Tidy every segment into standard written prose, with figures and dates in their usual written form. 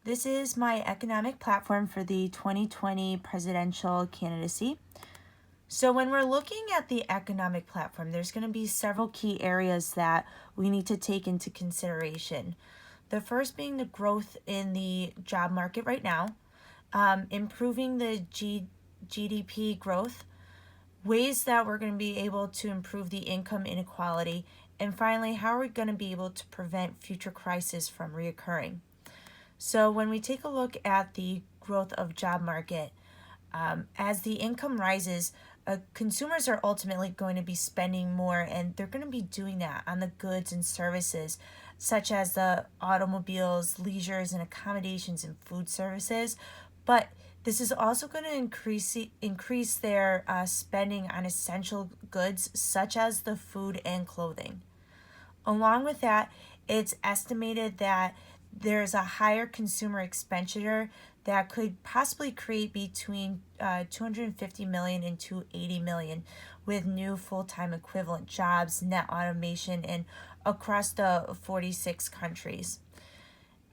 This is my economic platform for the 2020 presidential candidacy. So when we're looking at the economic platform, there's going to be several key areas that we need to take into consideration. The first being the growth in the job market right now, improving the GDP growth, ways that we're going to be able to improve the income inequality, and finally, how are we going to be able to prevent future crises from reoccurring. So when we take a look at the growth of job market, as the income rises, consumers are ultimately going to be spending more, and they're going to be doing that on the goods and services, such as the automobiles, leisures, and accommodations and food services. But this is also going to increase their spending on essential goods, such as the food and clothing. Along with that, it's estimated that there's a higher consumer expenditure that could possibly create between 250 million and 280 million with new full-time equivalent jobs, net automation, and across the 46 countries.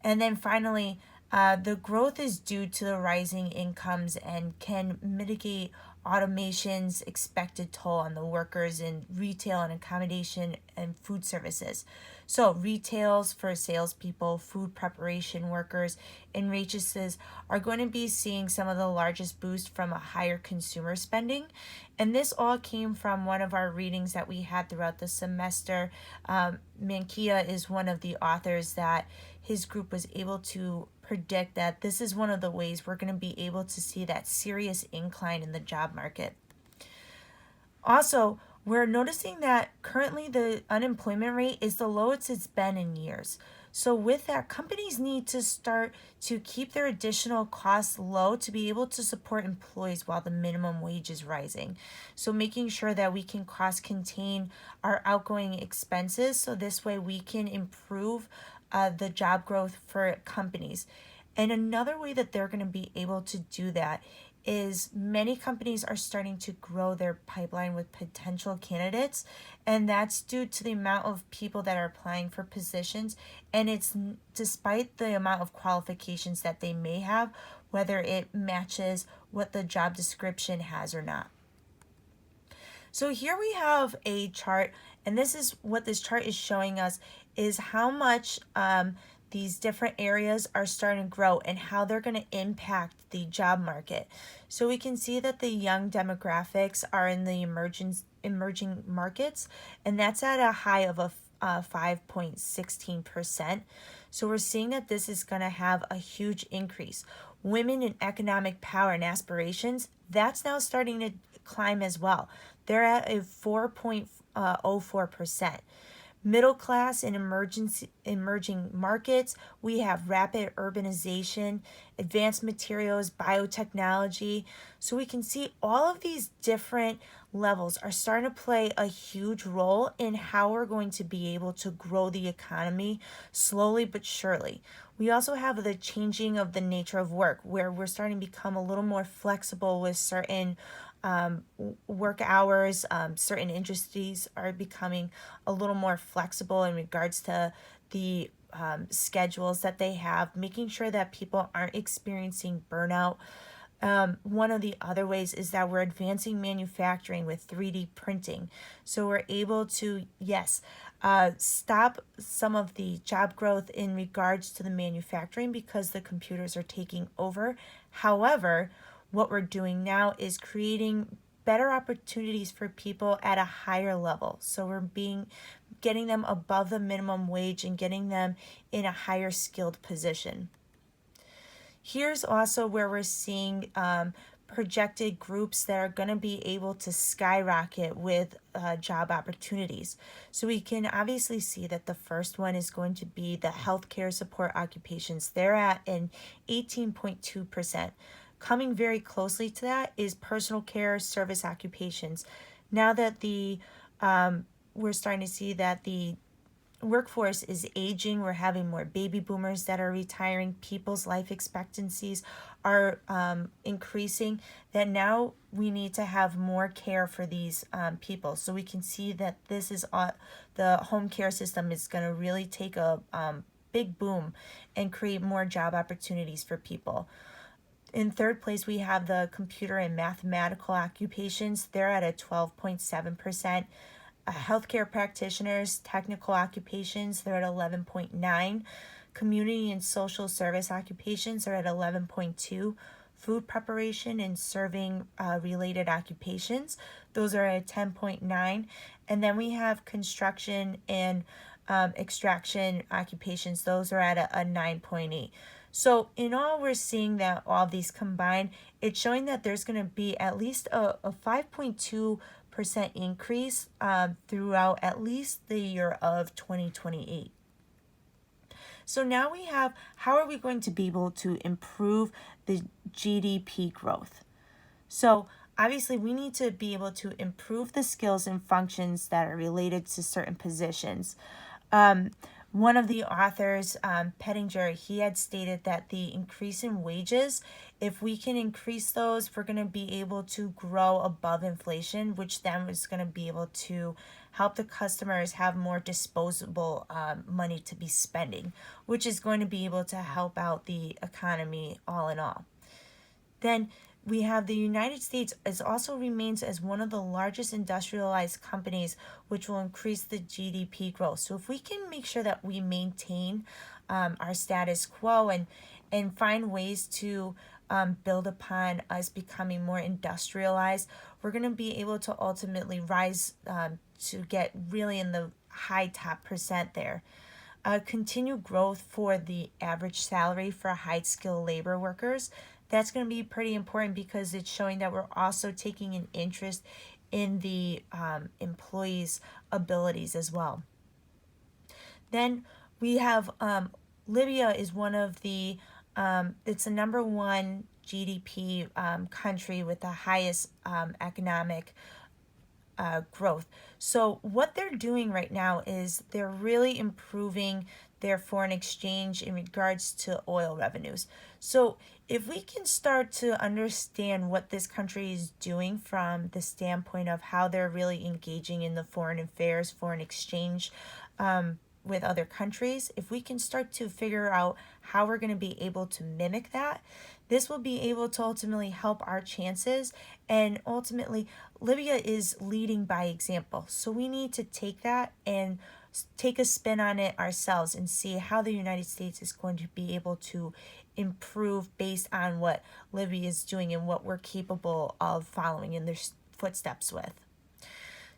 And then finally, the growth is due to the rising incomes and can mitigate automation's expected toll on the workers in retail and accommodation and food services. So retails for salespeople, food preparation workers, and waitresses are going to be seeing some of the largest boost from a higher consumer spending. And this all came from one of our readings that we had throughout the semester. Mankia is one of the authors that his group was able to predict that this is one of the ways we're going to be able to see that serious incline in the job market. Also, we're noticing that currently the unemployment rate is the lowest it's been in years. So with that, companies need to start to keep their additional costs low to be able to support employees while the minimum wage is rising. So making sure that we can cost contain our outgoing expenses, so this way we can improve the job growth for companies. And another way that they're going to be able to do that is many companies are starting to grow their pipeline with potential candidates, and that's due to the amount of people that are applying for positions, and it's despite the amount of qualifications that they may have, whether it matches what the job description has or not. So here we have a chart, and this is what this chart is showing us is how much these different areas are starting to grow and how they're going to impact the job market. So we can see that the young demographics are in the emerging markets, and that's at a high of a 5.16%. So we're seeing that this is going to have a huge increase. Women in economic power and aspirations, that's now starting to climb as well. They're at a 4.04%. Middle class and emerging markets, we have rapid urbanization, advanced materials, biotechnology. So we can see all of these different levels are starting to play a huge role in how we're going to be able to grow the economy slowly but surely. We also have the changing of the nature of work, where we're starting to become a little more flexible with certain work hours. Certain industries are becoming a little more flexible in regards to the schedules that they have, making sure that people aren't experiencing burnout. One of the other ways is that we're advancing manufacturing with 3D printing. So we're able to, yes, stop some of the job growth in regards to the manufacturing because the computers are taking over. However, what we're doing now is creating better opportunities for people at a higher level. So we're getting them above the minimum wage and getting them in a higher skilled position. Here's also where we're seeing projected groups that are going to be able to skyrocket with job opportunities. So we can obviously see that the first one is going to be the healthcare support occupations. They're at an 18.2%. Coming very closely to that is personal care service occupations. Now that we're starting to see that the workforce is aging, we're having more baby boomers that are retiring, people's life expectancies are increasing, that now we need to have more care for these people. So we can see that this is the home care system is going to really take a big boom and create more job opportunities for people. In third place, we have the computer and mathematical occupations. They're at a 12.7%. Healthcare practitioners, technical occupations, they're at 11.9. Community and social service occupations are at 11.2. Food preparation and serving related occupations, those are at 10.9. And then we have construction and extraction occupations, those are at a 9.8. So in all, we're seeing that all of these combined, it's showing that there's going to be at least a 5.2% increase throughout at least the year of 2028. So now we have, how are we going to be able to improve the GDP growth? So obviously we need to be able to improve the skills and functions that are related to certain positions. One of the authors, Pettinger, he had stated that the increase in wages, if we can increase those, we're going to be able to grow above inflation, which then is going to be able to help the customers have more disposable money to be spending, which is going to be able to help out the economy all in all. Then we have the United States also remains as one of the largest industrialized companies, which will increase the GDP growth. So if we can make sure that we maintain our status quo and find ways to build upon us becoming more industrialized, we're going to be able to ultimately rise to get really in the high top percent there. Continued growth for the average salary for high-skilled labor workers. That's going to be pretty important because it's showing that we're also taking an interest in the employees' abilities as well. Then we have Libya is one of the, it's the number one GDP country with the highest economic growth. So what they're doing right now is they're really improving their foreign exchange in regards to oil revenues. So if we can start to understand what this country is doing from the standpoint of how they're really engaging in the foreign affairs, foreign exchange with other countries, if we can start to figure out how we're going to be able to mimic that, this will be able to ultimately help our chances. And ultimately, Libya is leading by example. So we need to take that and take a spin on it ourselves and see how the United States is going to be able to improve based on what Libya is doing and what we're capable of following in their footsteps with.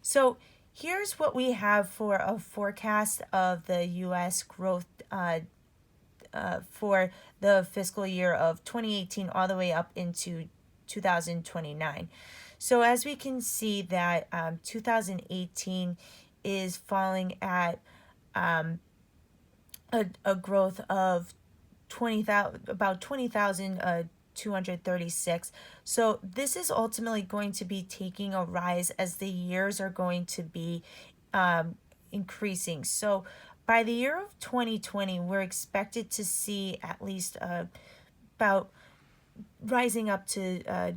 So here's what we have for a forecast of the U.S. growth for the fiscal year of 2018 all the way up into 2029. So as we can see that 2018 is falling at a growth of about 20,236. So this is ultimately going to be taking a rise as the years are going to be increasing. So by the year of 2020, we're expected to see at least about rising up to,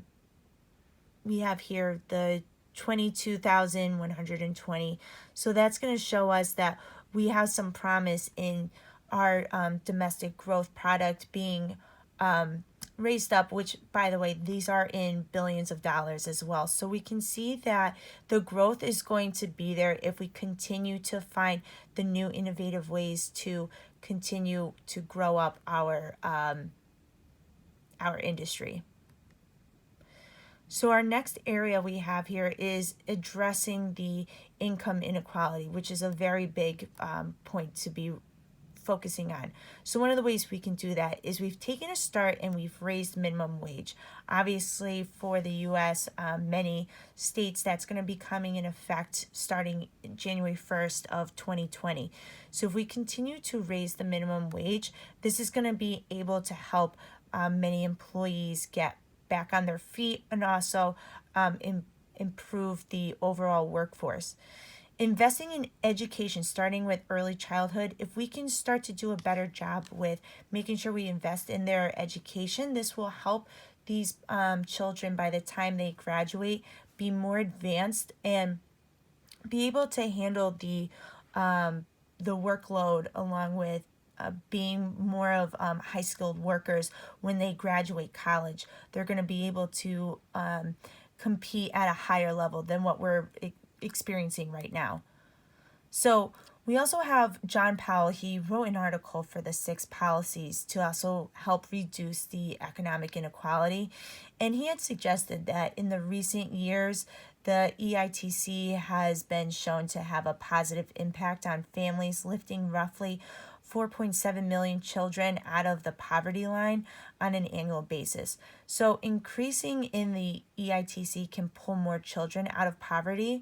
we have here the 22,120. So that's going to show us that we have some promise in our domestic growth product being raised up, which, by the way, these are in billions of dollars as well. So we can see that the growth is going to be there if we continue to find the new innovative ways to continue to grow up our industry. So our next area we have here is addressing the income inequality, which is a very big point to be focusing on. So one of the ways we can do that is we've taken a start and we've raised minimum wage. Obviously, for the U.S., many states, that's going to be coming in effect starting January 1st of 2020. So if we continue to raise the minimum wage, this is going to be able to help many employees get back on their feet and also improve the overall workforce. Investing in education, starting with early childhood, if we can start to do a better job with making sure we invest in their education, this will help these children by the time they graduate be more advanced and be able to handle the workload along with being more of high skilled workers when they graduate college. They're going to be able to compete at a higher level than what we're experiencing right now. So we also have John Powell. He wrote an article for the 6 policies to also help reduce the economic inequality. And he had suggested that in the recent years, the EITC has been shown to have a positive impact on families, lifting roughly 4.7 million children out of the poverty line on an annual basis. So increasing in the EITC can pull more children out of poverty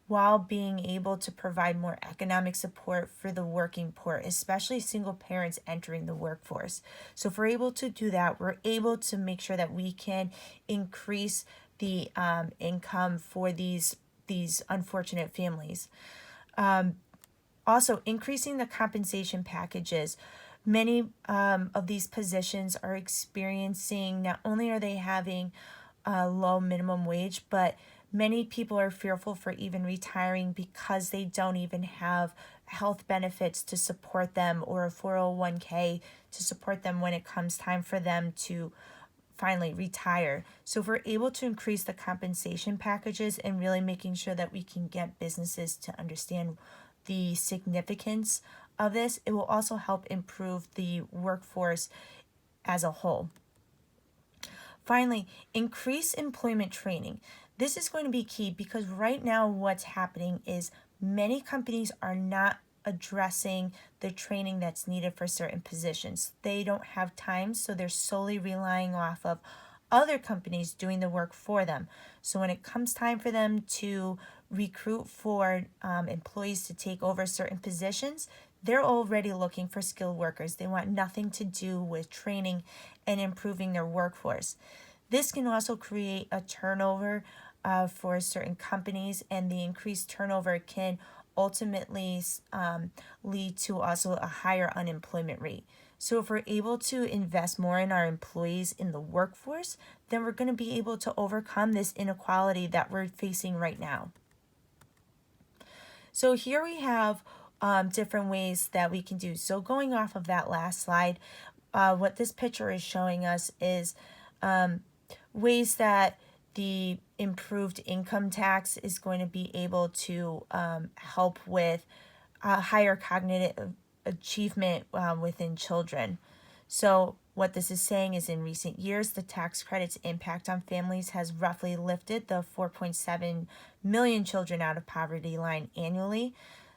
while being able to provide more economic support for the working poor, especially single parents entering the workforce. So if we're able to do that, we're able to make sure that we can increase the income for these unfortunate families. Also, increasing the compensation packages. Many of these positions are experiencing, not only are they having a low minimum wage, but many people are fearful for even retiring because they don't even have health benefits to support them or a 401k to support them when it comes time for them to finally retire. So if we're able to increase the compensation packages and really making sure that we can get businesses to understand the significance of this, it will also help improve the workforce as a whole. Finally, increase employment training. This is going to be key because right now what's happening is many companies are not addressing the training that's needed for certain positions. They don't have time, so they're solely relying off of other companies doing the work for them. So when it comes time for them to recruit for employees to take over certain positions, they're already looking for skilled workers. They want nothing to do with training and improving their workforce. This can also create a turnover for certain companies, and the increased turnover can ultimately lead to also a higher unemployment rate. So if we're able to invest more in our employees in the workforce, then we're going to be able to overcome this inequality that we're facing right now. So here we have different ways that we can do. So going off of that last slide, what this picture is showing us is ways that the improved income tax is going to be able to help with higher cognitive achievement within children. So what this is saying is in recent years, the tax credit's impact on families has roughly lifted the 4.7 million children out of poverty line annually.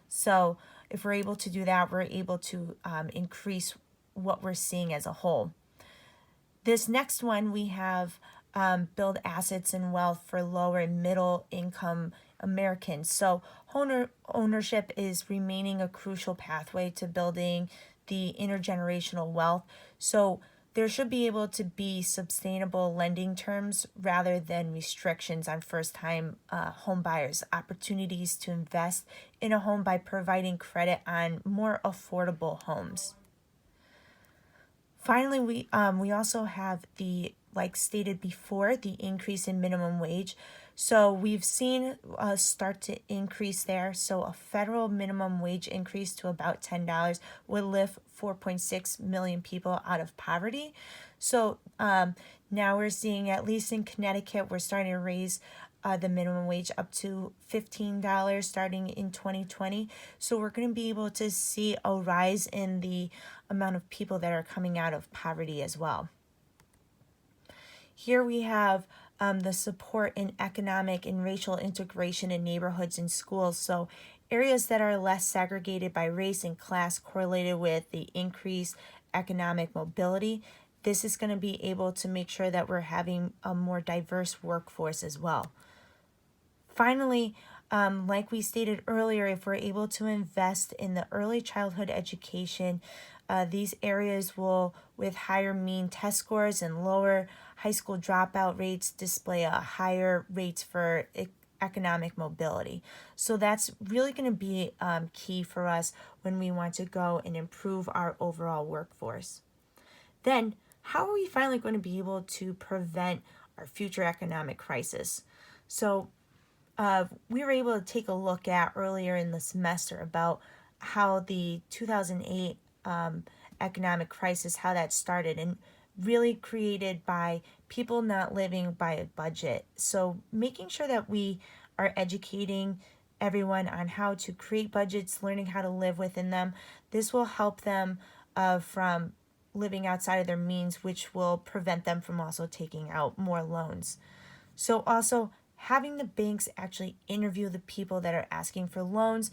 So if we're able to do that, we're able to increase what we're seeing as a whole. This next one, we have build assets and wealth for lower and middle income Americans. So ownership is remaining a crucial pathway to building the intergenerational wealth. So there should be able to be sustainable lending terms rather than restrictions on first-time home buyers, opportunities to invest in a home by providing credit on more affordable homes. Finally, we also have the, like stated before, the increase in minimum wage. So we've seen start to increase there. So a federal minimum wage increase to about $10 would lift 4.6 million people out of poverty. So now we're seeing, at least in Connecticut, we're starting to raise the minimum wage up to $15 starting in 2020. So we're going to be able to see a rise in the amount of people that are coming out of poverty as well. Here we have the support in economic and racial integration in neighborhoods and schools. So areas that are less segregated by race and class correlated with the increased economic mobility. This is going to be able to make sure that we're having a more diverse workforce as well. Finally, like we stated earlier, if we're able to invest in the early childhood education, these areas will, with higher mean test scores and lower high school dropout rates, display a higher rates for economic mobility. So that's really going to be key for us when we want to go and improve our overall workforce. Then, how are we finally going to be able to prevent our future economic crisis? So we were able to take a look at earlier in the semester about how the 2008 economic crisis, how that started, and really created by people not living by a budget. So making sure that we are educating everyone on how to create budgets, learning how to live within them. This will help them from living outside of their means, which will prevent them from also taking out more loans. So also having the banks actually interview the people that are asking for loans,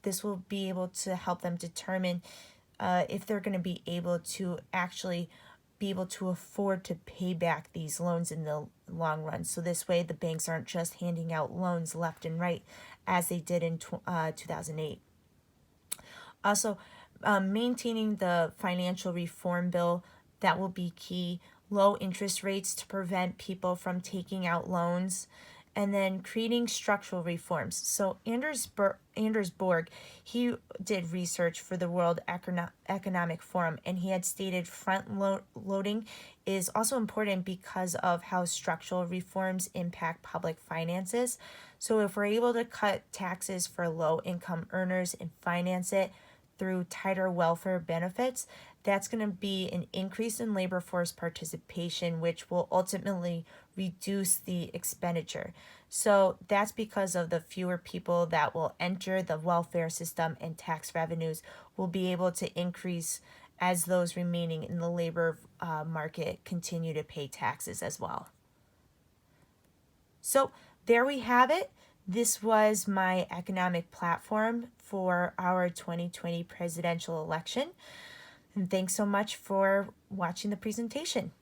this will be able to help them determine if they're going to be able to actually be able to afford to pay back these loans in the long run. So this way the banks aren't just handing out loans left and right as they did in 2008. Also, maintaining the financial reform bill, that will be key. Low interest rates to prevent people from taking out loans, and then creating structural reforms. So Anders Borg, he did research for the World Economic Forum, and he had stated loading is also important because of how structural reforms impact public finances. So if we're able to cut taxes for low income earners and finance it through tighter welfare benefits, that's going to be an increase in labor force participation, which will ultimately reduce the expenditure. So that's because of the fewer people that will enter the welfare system, and tax revenues will be able to increase as those remaining in the labor market continue to pay taxes as well. So there we have it. This was my economic platform for our 2020 presidential election. And thanks so much for watching the presentation.